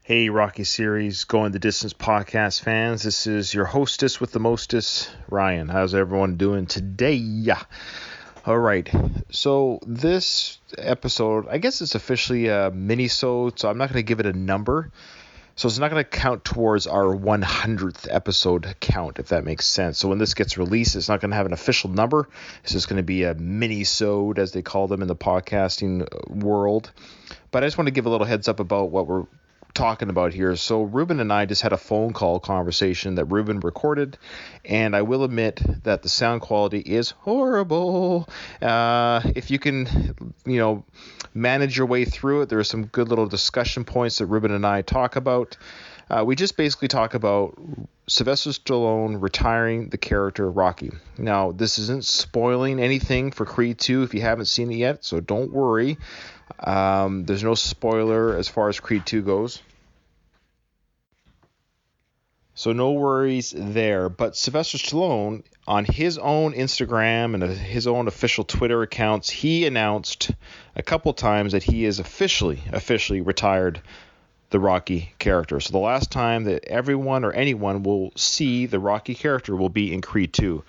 Hey, Rocky Series, Going the Distance podcast fans. This is your hostess with the mostest, Ryan. How's everyone doing today? Yeah. All right. So this episode, I guess it's officially a minisode, so I'm not going to give it a number. So it's not going to count towards our 100th episode count, if that makes sense. So when this gets released, it's not going to have an official number. It's just going to be a minisode, as they call them in the podcasting world. But I just want to give a little heads up about what we're talking about here. So Ruben and I just had a phone call conversation that Ruben recorded, and I will admit that the sound quality is horrible. If you can, manage your way through it, there are some good little discussion points that Ruben and I talk about. We just basically talk about Sylvester Stallone retiring the character Rocky. Now, this isn't spoiling anything for Creed 2 if you haven't seen it yet, so don't worry. There's no spoiler as far as Creed 2 goes. So no worries there. But Sylvester Stallone, on his own Instagram and his own official Twitter accounts, he announced a couple times that he is officially retired the Rocky character. So the last time that everyone or anyone will see the Rocky character will be in Creed 2.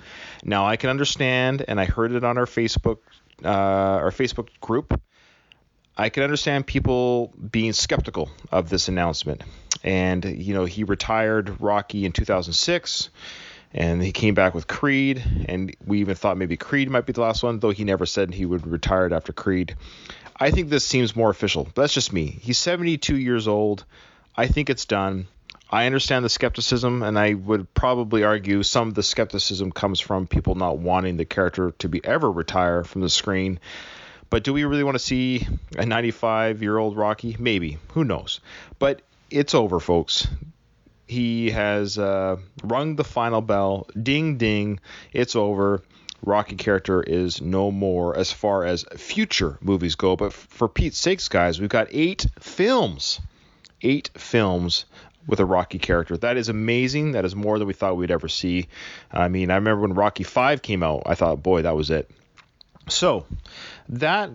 Now, I can understand, and I heard it on our Facebook group, I can understand people being skeptical of this announcement. And, he retired Rocky in 2006, and he came back with Creed, and we even thought maybe Creed might be the last one, though he never said he would retire after Creed. I think this seems more official, but that's just me. He's 72 years old. I think it's done. I understand the skepticism, and I would probably argue some of the skepticism comes from people not wanting the character to be ever retire from the screen. But do we really want to see a 95-year-old Rocky? Maybe. Who knows? But it's over, folks. He has rung the final bell. Ding, ding. It's over. Rocky character is no more as far as future movies go. But for Pete's sakes, guys, we've got 8 films. 8 films with a Rocky character. That is amazing. That is more than we thought we'd ever see. I mean, I remember when Rocky 5 came out, I thought, boy, that was it. So that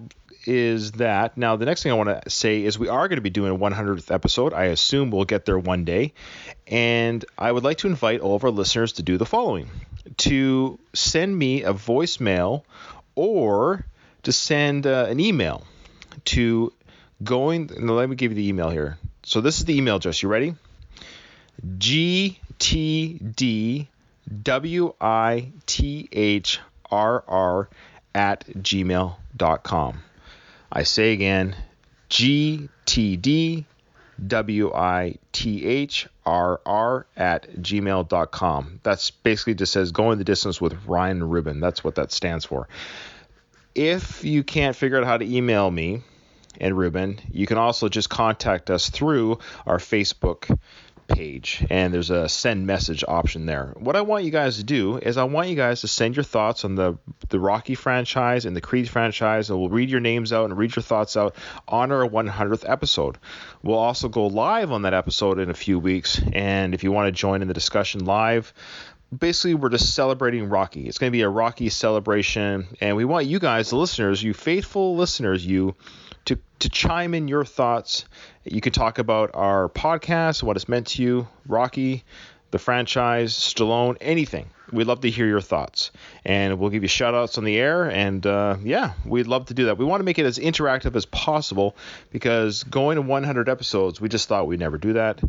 is that. Now, the next thing I want to say is we are going to be doing a 100th episode. I assume we'll get there one day. And I would like to invite all of our listeners to do the following: to send me a voicemail or to send an email to let me give you the email here. So this is the email address. You ready? gtdwithrr@gmail.com. I say again, gtdwithrr@gmail.com. That's basically just says Going the Distance with Ryan and Ruban. That's what that stands for. If you can't figure out how to email me and Ruben, you can also just contact us through our Facebook page, and there's a send message option there. What I want you guys to do is I want you guys to send your thoughts on the Rocky franchise and the Creed franchise, and we'll read your names out and read your thoughts out on our 100th episode. We'll also go live on that episode in a few weeks, and if you want to join in the discussion live, basically we're just celebrating Rocky. It's going to be a Rocky celebration, and we want you guys, the listeners, you faithful listeners, to chime in your thoughts. You can talk about our podcast, what it's meant to you, Rocky, the franchise, Stallone, anything. We'd love to hear your thoughts, and we'll give you shout outs on the air, and we'd love to do that. We want to make it as interactive as possible, because going to 100 episodes, we just thought we'd never do that,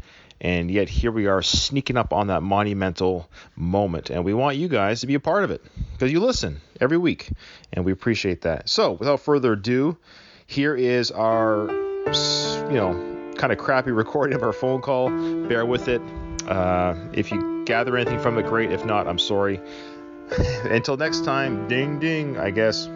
and yet here we are sneaking up on that monumental moment, and we want you guys to be a part of it, because you listen every week, and we appreciate that. So without further ado, here is our, kind of crappy recording of our phone call. Bear with it. If you gather anything from it, great. If not, I'm sorry. Until next time, ding, ding, I guess.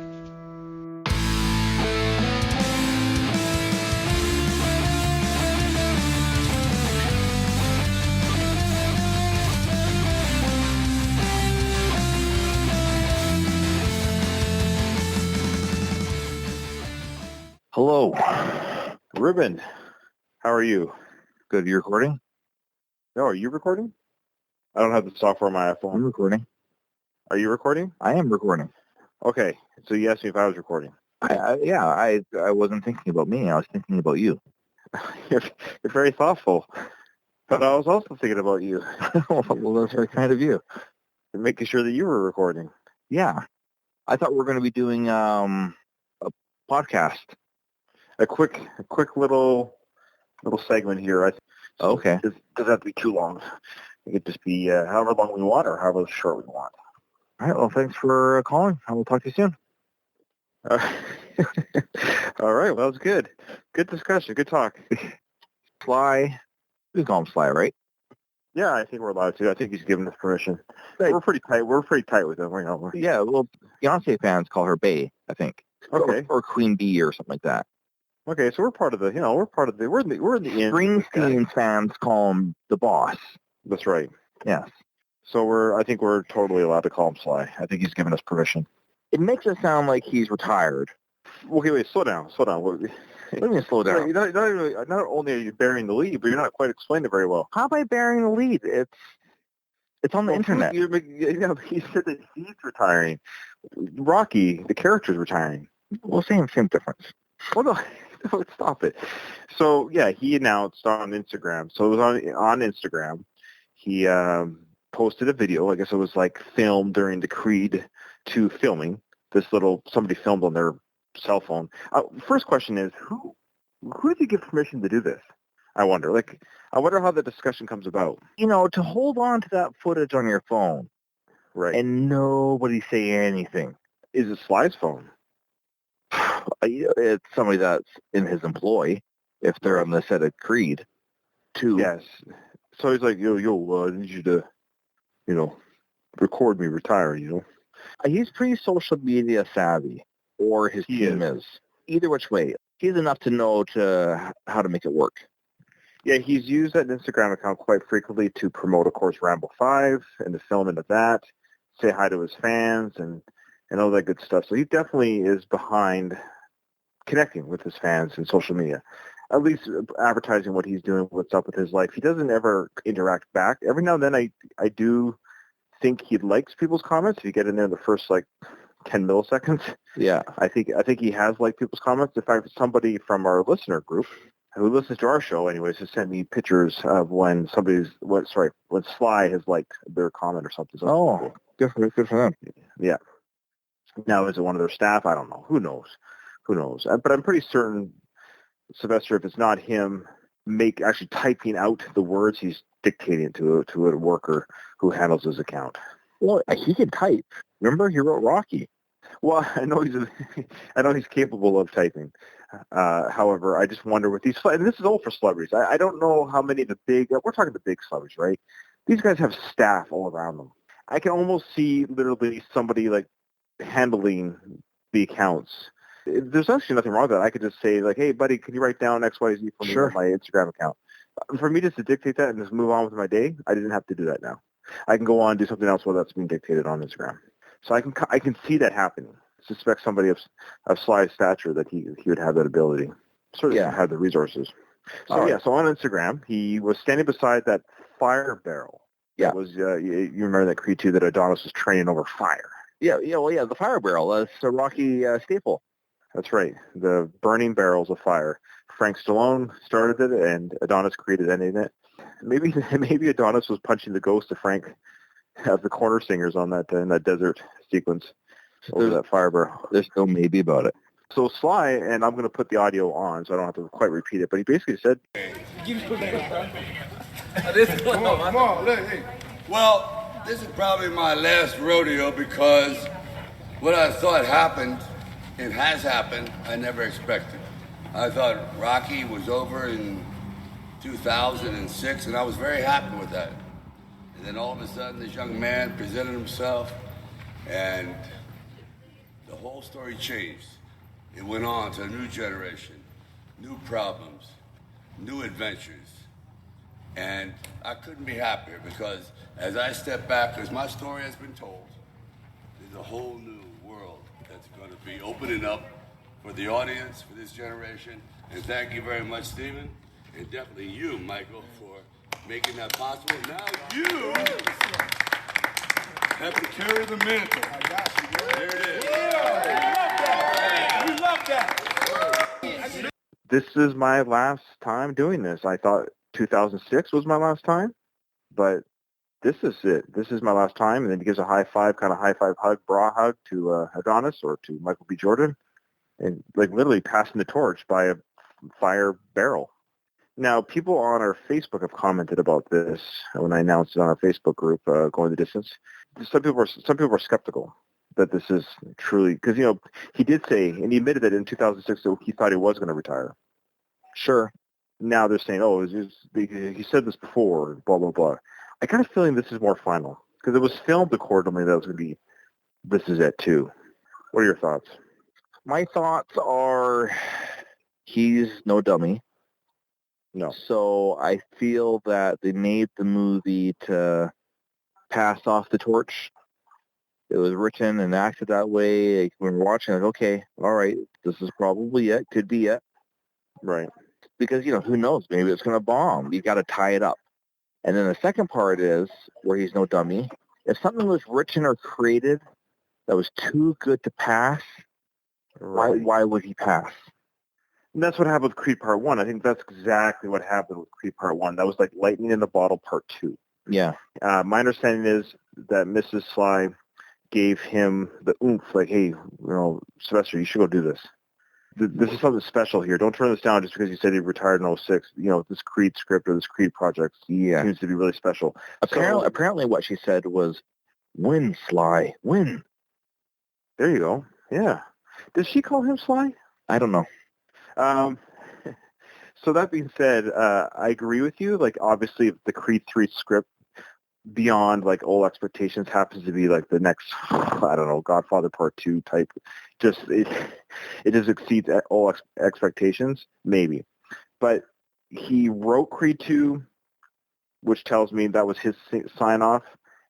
Hello. Ruben, how are you? Good. You recording? No, are you recording? I don't have the software on my iPhone. I'm recording. Are you recording? I am recording. Okay, so you asked me if I was recording. I wasn't thinking about me. I was thinking about you. You're very thoughtful. But I was also thinking about you, Well, that's very kind of you. making sure that you were recording. Yeah. I thought we were going to be doing a podcast. A quick little segment here. Okay. It doesn't have to be too long. It could just be however long we want or however short we want. All right. Well, thanks for calling. I will talk to you soon. All right. Well, that was good. Good discussion. Good talk. Sly. We can call him Sly, right? Yeah, I think we're allowed to. I think he's given us permission. Right. We're pretty tight. We're pretty tight with him. Yeah. Well, Beyonce fans call her Bae, I think. Okay. Or Queen Bee or something like that. Okay, so we're part of the. We're in the end. Springsteen fans call him the boss. That's right. Yes. So I think we're totally allowed to call him Sly. I think he's given us permission. It makes it sound like he's retired. Okay, wait, slow down. What do you mean slow down? Not only are you burying the lead, but you're not quite explaining it very well. How am I bearing the lead? It's on the internet. He said that he's retiring. Rocky, the character's retiring. Well, same difference. Well, no, stop it. So, yeah, he announced on Instagram. So it was on Instagram. He posted a video. I guess it was like filmed during the Creed 2 filming. Somebody filmed on their cell phone. First question is, who did he give permission to do this? I wonder. I wonder how the discussion comes about. To hold on to that footage on your phone, Right? and nobody say anything. Is it Sly's phone? It's somebody that's in his employ, if they're on the set of Creed 2. Yes. So he's like, yo, I need you to, record me retiring. He's pretty social media savvy, or his team is. Either which way, he's enough to know how to make it work. Yeah, he's used that Instagram account quite frequently to promote, of course, Rambo 5 and the filming of that, say hi to his fans and all that good stuff. So he definitely is behind connecting with his fans in social media, at least advertising what he's doing, what's up with his life. He doesn't ever interact back. Every now and then I do think he likes people's comments. If you get in there in the first 10 milliseconds, yeah, I think he has liked people's comments. In fact, somebody from our listener group who listens to our show anyways has sent me pictures of when Sly has liked their comment or something. Oh, good for them. Yeah. Now, is it one of their staff? I don't know. Who knows? But I'm pretty certain, Sylvester, if it's not him actually typing out the words, he's dictating to a worker who handles his account. Well, he can type. Remember, he wrote Rocky. Well, I know he's capable of typing. However, I just wonder with these, and this is all for celebrities. I don't know how many of we're talking the big celebrities, right? These guys have staff all around them. I can almost see literally somebody handling the accounts. There's actually nothing wrong with that. I could just say hey, buddy, can you write down XYZ for me on my Instagram account? For me just to dictate that and just move on with my day, I didn't have to do that now. I can go on and do something else while that's being dictated on Instagram. So I can see that happening. Suspect somebody of Sly's stature that he would have that ability. Certainly have the resources. So so on Instagram, he was standing beside that fire barrel. Yeah. That was you remember that Creed 2 that Adonis was training over fire. Yeah, the fire barrel. That's a Rocky staple. That's right. The burning barrels of fire. Frank Stallone started it, and Adonis created ending it. Maybe Adonis was punching the ghost of Frank, of the corner singers on that in that desert sequence over that fire barrel. There's no maybe about it. So Sly, and I'm going to put the audio on, so I don't have to quite repeat it, but he basically said, Well, this is probably my last rodeo because what I thought happened and has happened, I never expected. I thought Rocky was over in 2006, and I was very happy with that. And then all of a sudden, this young man presented himself, and the whole story changed. It went on to a new generation, new problems, new adventures. And I couldn't be happier because as I step back, because my story has been told, there's a whole new world that's going to be opening up for the audience, for this generation. And thank you very much, Stephen, and definitely you, Michael, for making that possible. Now you have to carry the mantle. I got you. There it is. We love that. this is my last time doing this. I thought 2006 was my last time, but this is it. This is my last time. And then he gives a high five hug, bra hug to Adonis or to Michael B. Jordan, and like literally passing the torch by a fire barrel. Now, people on our Facebook have commented about this when I announced it on our Facebook group, Going the Distance. Some people are skeptical that this is truly, because, you know, he did say, and he admitted that in 2006 that he thought he was going to retire. Sure. Now they're saying, oh, he said this before, blah, blah, blah. I got a feeling this is more final, because it was filmed accordingly that it was going to be, this is it too. What are your thoughts? My thoughts are he's no dummy. No. So I feel that they made the movie to pass off the torch. It was written and acted that way. Like, when we're watching, like, okay, all right, this is probably it. Could be it. Right. Because, you know, who knows? Maybe it's going to bomb. You got to tie it up. And then the second part is, where he's no dummy, if something was written or created that was too good to pass, Right. why would he pass? And that's what happened with Creed Part 1. I think that's exactly what happened with Creed Part 1. That was like lightning in the bottle Part 2. Yeah. My understanding is that Mrs. Sly gave him the oomph, like, hey, you know, Sylvester, you should go do this. This is something special here. Don't turn this down just because you said he retired in 06. You know, this Creed script or this Creed project seems to be really special. Apparently what she said was, win, Sly, win. There you go. Yeah. Does she call him Sly? I don't know. So that being said, I agree with you. Like, obviously, the Creed 3 script, beyond like old expectations, happens to be like the next, I don't know, Godfather Part 2 type. Just it just exceeds all expectations, maybe. But he wrote Creed 2, which tells me that was his sign off.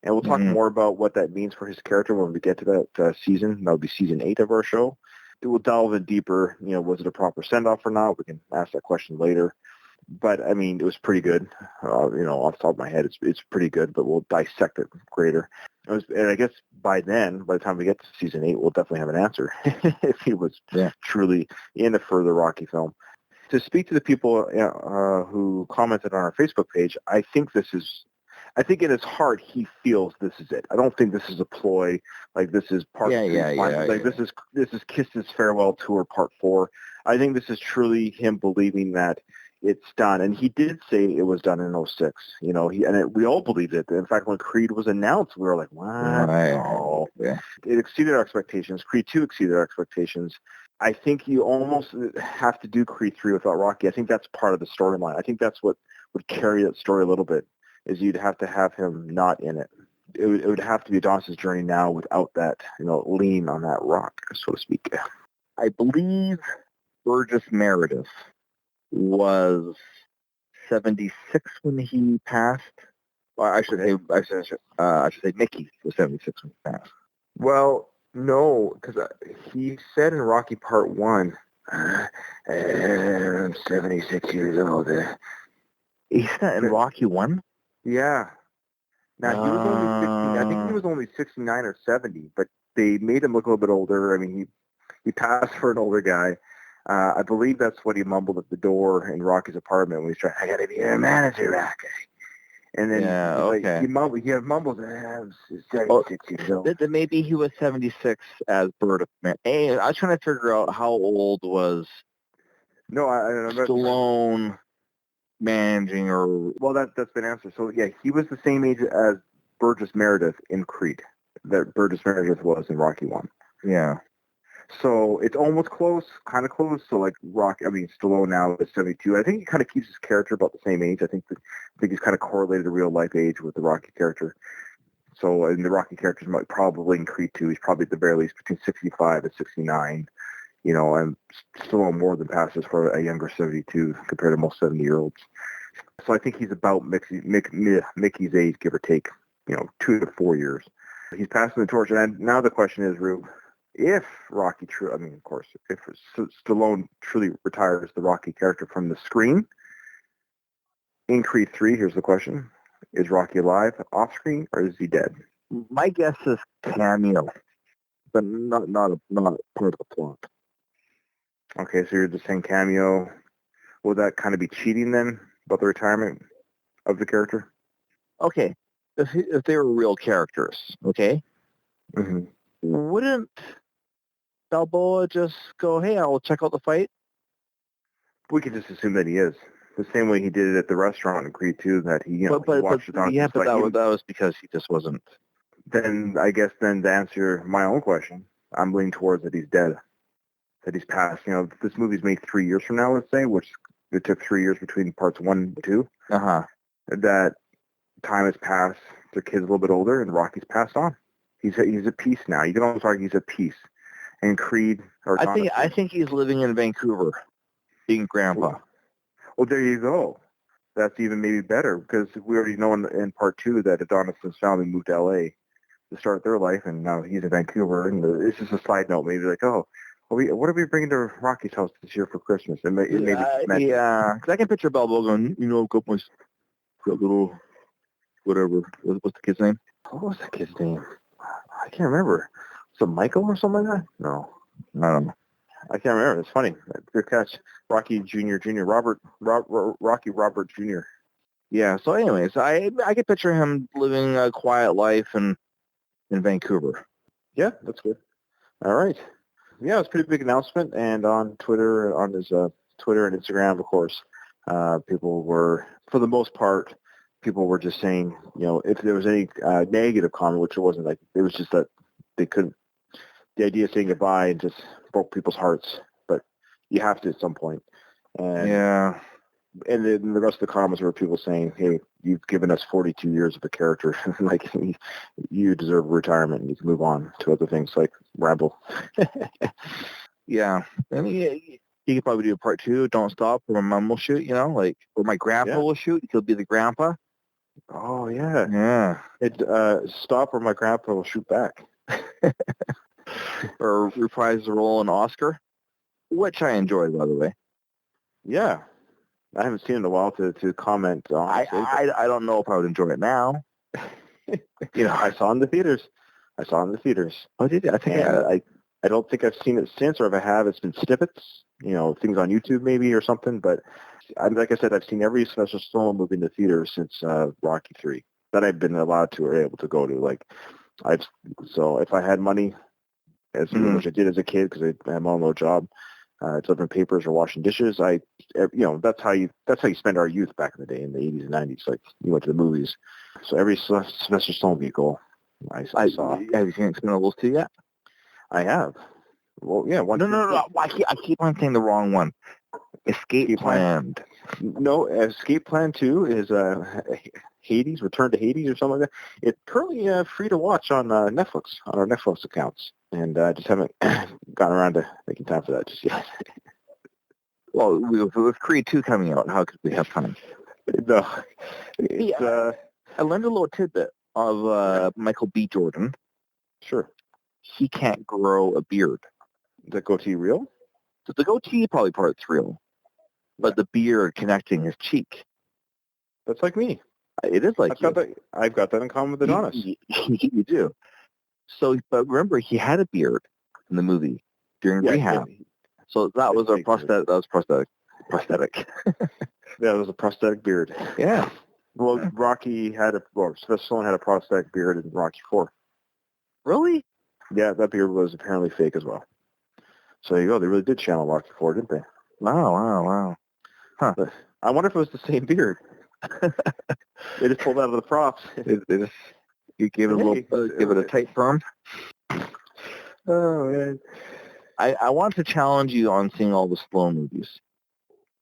And we'll talk more about what that means for his character when we get to that season. That'll be season 8 of our show. We'll delve in deeper. You know, was it a proper send-off or not? We can ask that question later. But, I mean, it was pretty good. You know, off the top of my head, it's pretty good, but we'll dissect it greater. And I guess by the time we get to season 8, we'll definitely have an answer if he was truly in a further Rocky film. To speak to the people who commented on our Facebook page, I think in his heart he feels this is it. I don't think this is a ploy. Like, this is part. This is Kiss His Farewell Tour Part 4. I think this is truly him believing that it's done, and he did say it was done in 06. You know, we all believed it. In fact, when Creed was announced, we were like, "What? No." Yeah. It exceeded our expectations. Creed 2 exceeded our expectations. I think you almost have to do Creed 3 without Rocky. I think that's part of the storyline. I think that's what would carry that story a little bit, is you'd have to have him not in it. It would have to be Adonis' journey now without that, you know, lean on that rock, so to speak. I believe Burgess Meredith was 76 when he passed. Well, I should say Mickey was 76 when he passed. Well, no, because he said in Rocky Part 1, I'm 76 years old. He said in Rocky 1? Yeah. Now, he was only 60, I think he was only 69 or 70, but they made him look a little bit older. I mean, he passed for an older guy. I believe that's what he mumbled at the door in Rocky's apartment when he's trying, I got to be a manager, Rocky. And then he mumbled, I'm 76 years old. Then maybe he was 76 as Bird of Man. Hey, I was trying to figure out how old was Stallone managing or... Well, that's been answered. So, yeah, he was the same age as Burgess Meredith in Creed, that Burgess Meredith was in Rocky 1. Yeah. So it's almost close, kind of close. So like Stallone now is 72. I think he kind of keeps his character about the same age. I think he's kind of correlated the real life age with the Rocky character. So in the Rocky characters might probably in Creed 2, he's probably at the very least between 65 and 69. You know, and Stallone more than passes for a younger 72 compared to most 70-year-olds. So I think he's about Mickey's age, give or take, 2 to 4 years. He's passing the torch. And now the question is, Rube, if Rocky if Stallone truly retires the Rocky character from the screen, in Creed 3, here's the question. Is Rocky alive off screen or is he dead? My guess is cameo, but not part of the plot. Okay, so you're just saying cameo. would that kind of be cheating then about the retirement of the character? Okay, if they were real characters, okay, Mm-hmm. wouldn't Balboa just go, hey, I'll check out the fight? We could just assume that he is. The same way he did it at the restaurant in Creed 2, that he, he watched the yeah, but that was because he just wasn't. Then I guess then to answer my own question, I'm leaning towards that he's dead, that he's passed. This movie's made 3 years from now, let's say, which it took 3 years between parts 1 and 2. Uh-huh. That time has passed. Their kid's a little bit older, and Rocky's passed on. He's a piece now. You can almost argue he's a piece. And Creed, or I think he's living in Vancouver, being grandpa. Well, there you go. That's even maybe better, because we already know in part 2 that Adonis's family moved to L.A. to start their life, and now he's in Vancouver. And it's just a side note, maybe like, oh, what are we bringing to Rocky's house this year for Christmas? And maybe because I can picture Balboa going, got my little whatever. What's the kid's name? What was that kid's name? I can't remember. Was it Michael or something like that? No, I don't know. I can't remember. It's funny. Good catch. Rocky Jr. Rocky Robert Jr. Yeah, so anyways, I can picture him living a quiet life in Vancouver. Yeah, that's good. All right. Yeah, it's a pretty big announcement, and on Twitter, on his Twitter and Instagram, of course, people were, for the most part, people were just saying, if there was any negative comment, which it wasn't, like, it was just that they couldn't, the idea of saying goodbye just broke people's hearts, but you have to at some point. And, yeah. And then the rest of the comments were people saying, hey, you've given us 42 years of a character. Like, you deserve retirement and you can move on to other things like Rambo. Yeah. I mean, you could probably do a part 2, Don't Stop, where my mom will shoot, or my grandpa will shoot. He'll be the grandpa. Oh, yeah. Yeah. Stop or my grandpa will shoot back. Or reprise the role in Oscar, which I enjoyed, by the way. Yeah. I haven't seen it in a while to comment on. I don't know if I would enjoy it now. I saw it in the theaters. Oh, did you? I don't think I've seen it since, or if I have, it's been snippets, things on YouTube maybe or something. But like I said, I've seen every Sylvester Stallone movie in the theater since Rocky 3 that I've been allowed to or able to go to. So if I had money, which I did as a kid because I had no job, delivering papers or washing dishes, that's how you spend our youth back in the day in the 80s and 90s. Like, you went to the movies. So every Sylvester Stallone vehicle I saw. Have you seen Expendables 2 yet? I have. Well, yeah. No. I keep on saying the wrong one. Escape Plan. No, Escape Plan 2 is Hades, Return to Hades or something like that. It's currently free to watch on Netflix, on our Netflix accounts. And just haven't gotten around to making time for that just yet. Well, with Creed 2 coming out, how could we have time? No. I learned a little tidbit of Michael B. Jordan. Sure. He can't grow a beard. Is that goatee real? So the goatee probably part's real, but the beard connecting his cheek. That's like me. It is like I've got that in common with Adonis. You do. So, but remember, he had a beard in the movie during rehab. So that was a prosthetic. That was prosthetic. Yeah, it was a prosthetic beard. Yeah. Well, Sylvester Stallone had a prosthetic beard in Rocky 4. Really? Yeah, that beard was apparently fake as well. So there you go. They really did channel Rocky 4, didn't they? Wow. Huh. But I wonder if it was the same beard. They just pulled out of the props. You give it a tight perm. Oh, man. I want to challenge you on seeing all the Stallone movies.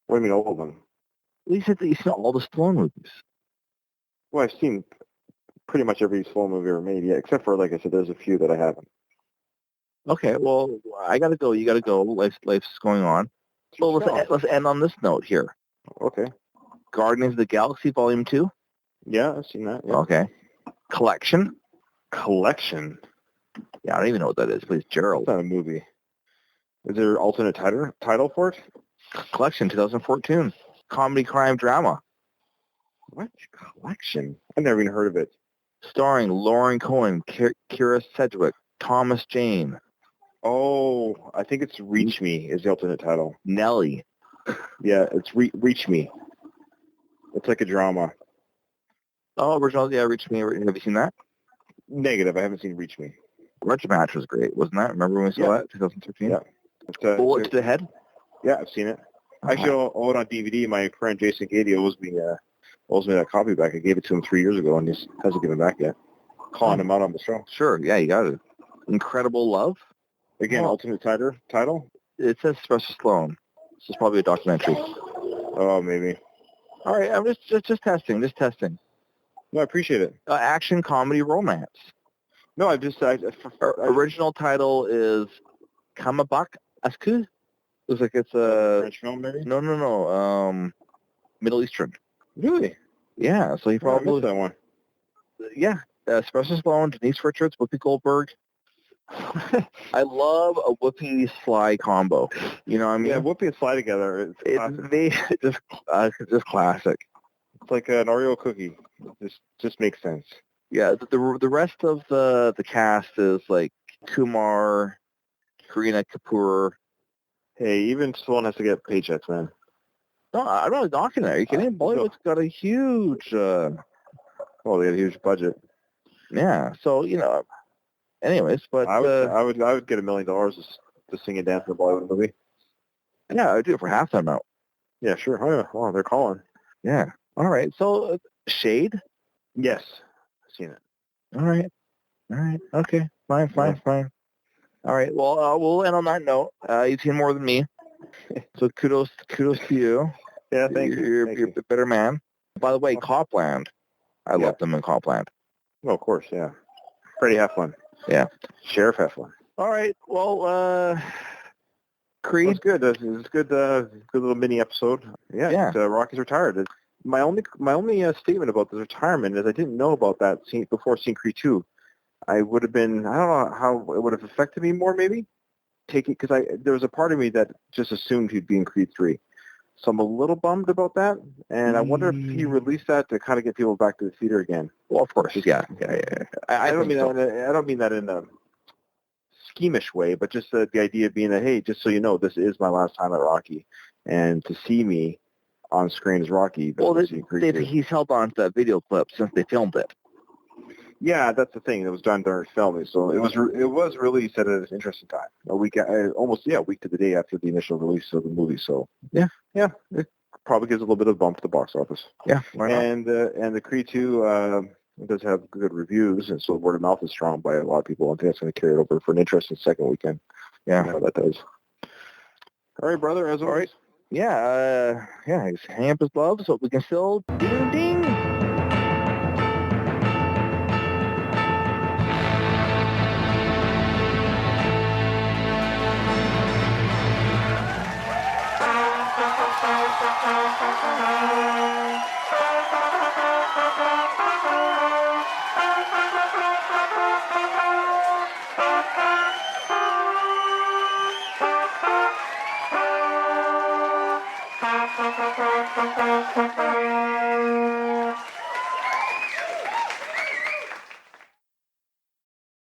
What do you mean, all of them? You said that you've seen all the Stallone movies. Well, I've seen pretty much every Stallone movie ever made, yeah, except for, like I said, there's a few that I haven't. Okay, well, I got to go. You got to go. Life's going on. So let's end on this note here. Okay. Guardians of the Galaxy Volume 2? Yeah, I've seen that. Yeah. Okay. Collection? Yeah, I don't even know what that is. Please, Gerald. It's not a movie. Is there an alternate title for it? Collection 2014. Comedy, crime, drama. What? Collection? I've never even heard of it. Starring Lauren Cohen, Kira Sedgwick, Thomas Jane. Oh, I think it's Reach Me is the alternate title. Nelly. Yeah, it's Reach Me. It's like a drama. Oh, original. Yeah, Reach Me. Have you seen that? Negative. I haven't seen Reach Me. Grudge Match was great, wasn't that? Remember when we saw that? 2013. Yeah. Bullet to the Head. Yeah, I've seen it. Actually, I own it on DVD. My friend Jason Gady owes me that copy back. I gave it to him 3 years ago, and he hasn't given it back yet. Calling him out on the show. Sure. Yeah, you got it. Incredible Love. Again, alternate title. It says Sylvester Stallone. This is probably a documentary. Oh, maybe. All right, I'm just testing. Just testing. No, I appreciate it. Action, comedy, romance. No, Original title is Kamabak Asku. Looks like it's a French film, maybe. No. Middle Eastern. Really? Yeah. So he I probably missed that one. Yeah. Sylvester Stallone, Denise Richards, Whoopi Goldberg. I love a Whoopi Sly combo. You know what I mean? Yeah, Whoopi and Sly together. It's just classic. It's like an Oreo cookie. It just makes sense. Yeah, the rest of the cast is like Kumar, Kareena Kapoor. Hey, even Stallone has to get paychecks, man. No, I'm not knocking that. Are you kidding? Bollywood's got a huge... they got a huge budget. Yeah, so, anyways, but... I would get $1 million to sing and dance in a Bollywood movie. Yeah, I'd do it for half that amount. Yeah, sure. Oh, yeah. Wow, they're calling. Yeah. All right, so Shade? Yes. I've seen it. All right. Okay. Fine. All right. Well, we'll end on that note. You've seen more than me, so kudos to you. Yeah, thank you. You're a better man. By the way, Copland. I love them in Copland. Oh, of course, yeah. Freddie Heflin. Yeah. Sheriff Heflin. All right. Well, Creed. That's good. It's good. Good little mini episode. Yeah. Rocky's retired. My only statement about the retirement is I didn't know about that scene before seeing Creed 2. I would have been, I don't know how it would have affected me more, maybe. Because there was a part of me that just assumed he'd be in Creed 3. So I'm a little bummed about that, and I wonder if he released that to kind of get people back to the theater again. Well, of course, yeah. I don't mean that in a schemish way, but just the idea being that, hey, just so you know, this is my last time at Rocky, and to see me on screen as Rocky. Well, he's held on to that video clip since they filmed it. Yeah, that's the thing. It was done during filming, so it was released at an interesting time. Almost a week to the day after the initial release of the movie. So yeah, it probably gives a little bit of a bump to the box office. Yeah, why not? And the Creed 2 does have good reviews, and so word of mouth is strong by a lot of people. I think that's going to carry it over for an interesting second weekend. Yeah, how that does. All right, brother. As always. Yeah, he's hang up his gloves so we can still ding.